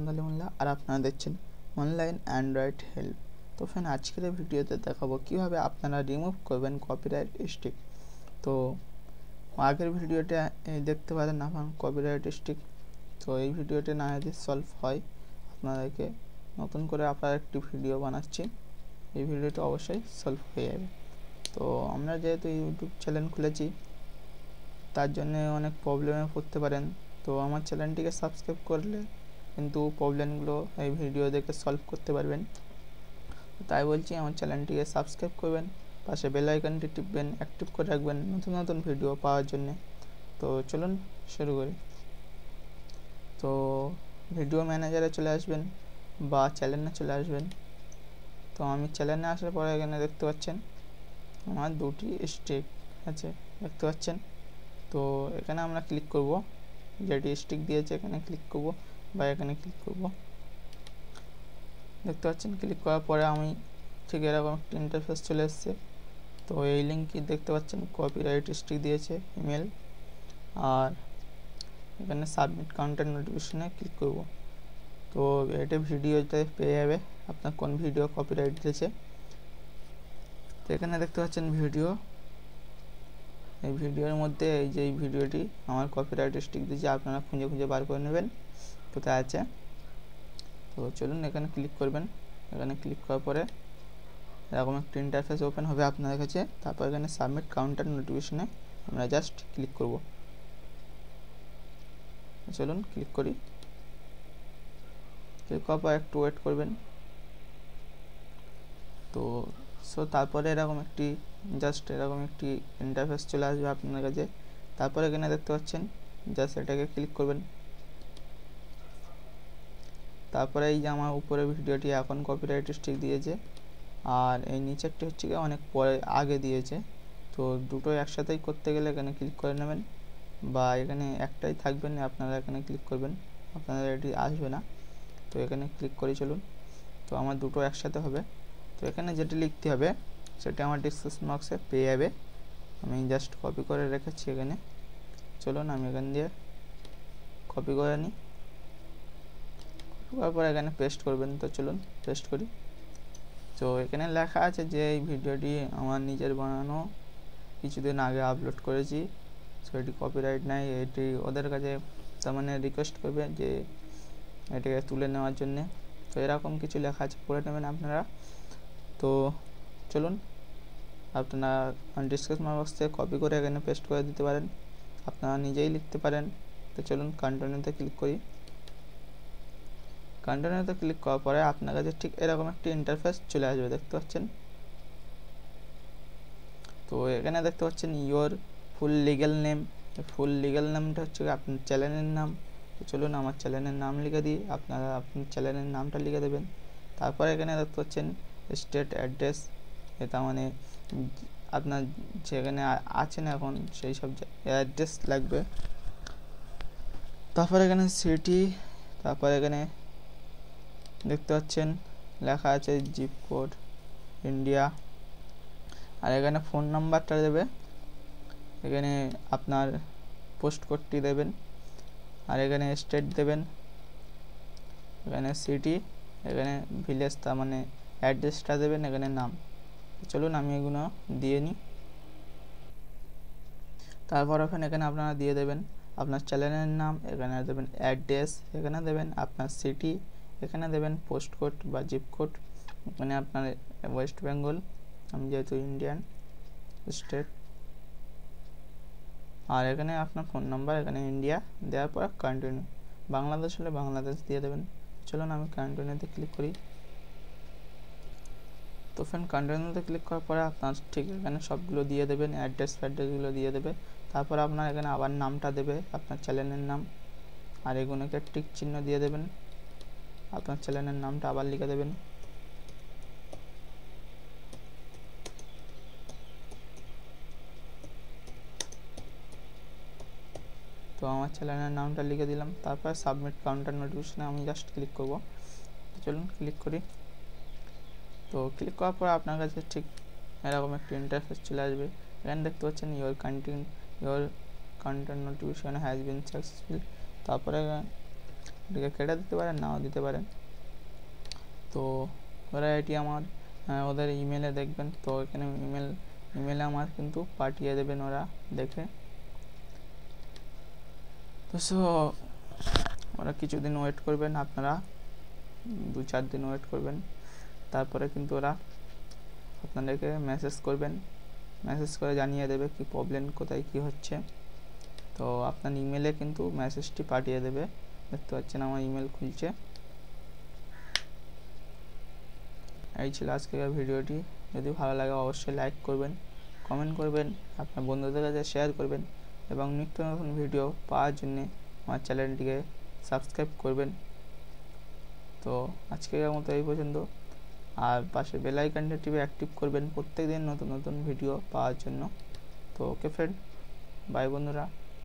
মোহাম্মদ আলী মোল্লা আর আপনারা দেখছেন online Android help. তো ফ্রেন্ড, আজকের ভিডিওতে দেখাবো কিভাবে আপনারা রিমুভ করবেন কপিরাইট স্ট্রিক। তো আগের ভিডিওটা দেখতে পারেন আপনার কপিরাইট স্ট্রিক। তো এই ভিডিওতে না যদি সলভ হয় আপনাদেরকে নতুন করে আবার একটি ভিডিও বানাচ্ছি, এই ভিডিওটা অবশ্যই সলভ হয়ে যাবে। তো আমরা যেহেতু ইউটিউব চ্যানেল খুলেছি তার জন্য অনেক প্রবলেমে পড়তে পারেন। তো আমার চ্যানেলটিকে সাবস্ক্রাইব করলে কিন্তু প্রবলেমগুলো এই ভিডিও দেখে সলভ করতে পারবেন। তাই বলছি আমার চ্যানেলটিকে সাবস্ক্রাইব করবেন, পাশে বেল আইকনটি টিপবেন, অ্যাক্টিভ করে রাখবেন নতুন নতুন ভিডিও পাওয়ার জন্য। তো চলুন শুরু করি। তো ভিডিও ম্যানেজারে চলে আসবেন বা চ্যানেলে চলে আসবেন। তো আমি চ্যানেলে আসার পরে এখানে দেখতে পাচ্ছেন আমার দুটি স্ট্রিক আছে, দেখতে পাচ্ছেন। তো এখানে আমরা ক্লিক করব, যেটি স্ট্রিক দিয়েছে এখানে ক্লিক করব বা এখানে ক্লিক করব। দেখতে পাচ্ছেন ক্লিক করার পরে আমি ঠিক এরকম একটা ইন্টারফেস চলে এসছে। তো এই লিঙ্কটি দেখতে পাচ্ছেন কপিরাইট স্ট্রিক দিয়েছে ইমেল, আর এখানে সাবমিট কাউন্টার নোটিফিকেশনে ক্লিক করব। তো এটা ভিডিওতে পেয়ে যাবে আপনার কোন ভিডিও কপিরাইট দিয়েছে। তো এখানে দেখতে পাচ্ছেন ভিডিও, এই ভিডিওর মধ্যে এই যে এই ভিডিওটি আমার কপিরাইট স্ট্রিক দিয়েছে, আপনারা খুঁজে খুঁজে বার করে নেবেন কোথায় আছে। তো চলুন এখানে ক্লিক করবেন। এখানে ক্লিক করার পরে এরকম একটা ইন্টারফেস ওপেন হবে আপনাদের কাছে। তারপর এখানে সাবমিট কাউন্টার নোটিফিকেশনে আমরা জাস্ট ক্লিক করব। চলুন ক্লিক করি। ক্লিক করার পর একটু ওয়েট করবেন। তো তারপরে এরকম একটি ইন্টারফেস চলে আসবে আপনার কাছে। তারপরে এখানে দেখতে পাচ্ছেন জাস্ট এটাকে ক্লিক করবেন। তারপরে এই যে আমার উপরে ভিডিওটি এখন কপিরাইট স্ট্রিক দিয়েছে, আর এই নিচেরটি হচ্ছে কি অনেক পরে আগে দিয়েছে। তো দুটো একসাথেই করতে গেলে এখানে ক্লিক করে নেবেন, বা এখানে একটাই থাকবেন আপনারা এখানে ক্লিক করবেন, আপনাদের এটি আসবে না। তো এখানে ক্লিক করে চলুন। তো আমার দুটো একসাথে হবে। তো এখানে যেটি লিখতে হবে সেটা আমার ডিসক্রিপশন বক্সে পেয়ে যাবে, আমি জাস্ট কপি করে রেখেছি এখানে। চলুন আমি এখান দিয়ে কপি করে নিই, কপি করার পর এখানে পেস্ট করবেন। তো চলুন পেস্ট করি। তো এখানে লেখা আছে যে এই ভিডিওটি আমার নিজের বানানো, কিছুদিন আগে আপলোড করেছি, সো এটি কপিরাইট নাই। এটি ওদের কাছে তার মানে রিকোয়েস্ট করবে যে এটাকে তুলে নেওয়ার জন্যে। তো এরকম কিছু লেখা আছে, পড়ে নেবেন আপনারা। তো চলুন আপনারা ডিসক্রিপশন বক্স থেকে কপি করে এখানে পেস্ট করে দিতে পারেন, আপনারা নিজেই লিখতে পারেন। তো চলুন কন্টিনিউতে ক্লিক করি। কন্টিনিউতে ক্লিক করার পরে আপনার কাছে ঠিক এরকম একটি ইন্টারফেস চলে আসবে, দেখতে পাচ্ছেন। তো এখানে দেখতে পাচ্ছেন your full legal name. Full legal নেমটা হচ্ছে আপনার চ্যানেলের নাম। তো চলুন আমার চ্যানেলের নাম লিখে দিই, আপনারা আপনার চ্যানেলের নামটা লিখে দেবেন। তারপরে এখানে দেখতে পাচ্ছেন স্টেট অ্যাড্রেস, এটা মানে আপনার যেখানে আছেন এখন সেই সব অ্যাড্রেস লাগবে। তারপরে এখানে সিটি, তারপরে এখানে দেখতে পাচ্ছেন লেখা আছে জিপ কোড ইন্ডিয়া, আর এখানে ফোন নাম্বারটা দেবে, এখানে আপনার পোস্ট কোডটি দেবেন, আর এখানে স্টেট দেবেন, এখানে সিটি, এখানে ভিলেজ তার মানে অ্যাড্রেসটা দেবেন, এখানে নাম। চলুন আমি এগুলো দিয়ে নিই। তারপর এখানে আপনারা দিয়ে দেবেন আপনার চ্যানেলের নাম, এখানে দেবেন অ্যাড্রেস, এখানে দেবেন আপনার সিটি, এখানে দেবেন পোস্ট কোড বা জিপ কোড, এখানে আপনার ওয়েস্ট বেঙ্গল, আমি যেহেতু ইন্ডিয়ান স্টেট, আর এখানে আপনার ফোন নাম্বার, এখানে ইন্ডিয়া দেওয়ার পর কন্টিনিউ, বাংলাদেশ হলে বাংলাদেশ দিয়ে দেবেন। চলুন আমি কন্টিনিউতে ক্লিক করি। তো ফ্রেন্ড, কন্টিনিউতে ক্লিক করার পরে আপনার ঠিক এখানে সবগুলো দিয়ে দেবেন, অ্যাড্রেসগুলো দিয়ে দেবে। তারপর আপনার এখানে আবার নামটা দেবে, আপনার চ্যানেলের নাম, আর এগুলোকে টিক চিহ্ন দিয়ে দেবেন, আপনার চ্যানেলের নামটা আবার লিখে দেবেন। তো আমার চ্যানেলের নামটা লিখে দিলাম। তারপর সাবমিট কাউন্টার নোটিফিকেশনে আমি জাস্ট ক্লিক করব। চলুন ক্লিক করি। তো ক্লিক করার পর আপনার কাছে ঠিক এরকম একটা ইন্টারফেস চলে আসবে। এখানে দেখতে পাচ্ছেন your content notification has been successful. তারপরে এটাকে কেটে দিতে পারেন, নাও দিতে পারেন। তো ওরা এটি আমার ওদের ইমেলে দেখবেন, তো এখানে ইমেলে আমার কিন্তু পাঠিয়ে দেবেন ওরা দেখে। তো ওরা কিছুদিন ওয়েট করবেন, আপনারা 2-4 দিন ওয়েট করবেন, তারপরে কিন্তু ওরা আপনাদেরকে মেসেজ করবেন, মেসেজ করে জানিয়ে দেবে কি প্রবলেম, কোথায় কি হচ্ছে। তো আপনার ইমেলে কিন্তু মেসেজটি পাঠিয়ে দেবে। দেখতে পাচ্ছেন আমার ইমেল খুলছে। এই ছিল আজকের ভিডিওটি। যদি ভালো লাগে অবশ্যই লাইক করবেন, কমেন্ট করবেন, আপনার বন্ধুদের কাছে শেয়ার করবেন এবং নিত্য নতুন ভিডিও পাওয়ার জন্য আমার চ্যানেলটিকে সাবস্ক্রাইব করবেন। তো আজকের মতো এই পর্যন্ত। আর পাশে বেল আইকনটা টিপে অ্যাক্টিভ করবেন প্রত্যেকদিন নতুন নতুন ভিডিও পাওয়ার জন্য। তো ওকে ফ্রেন্ড, বাই বন্ধুরা।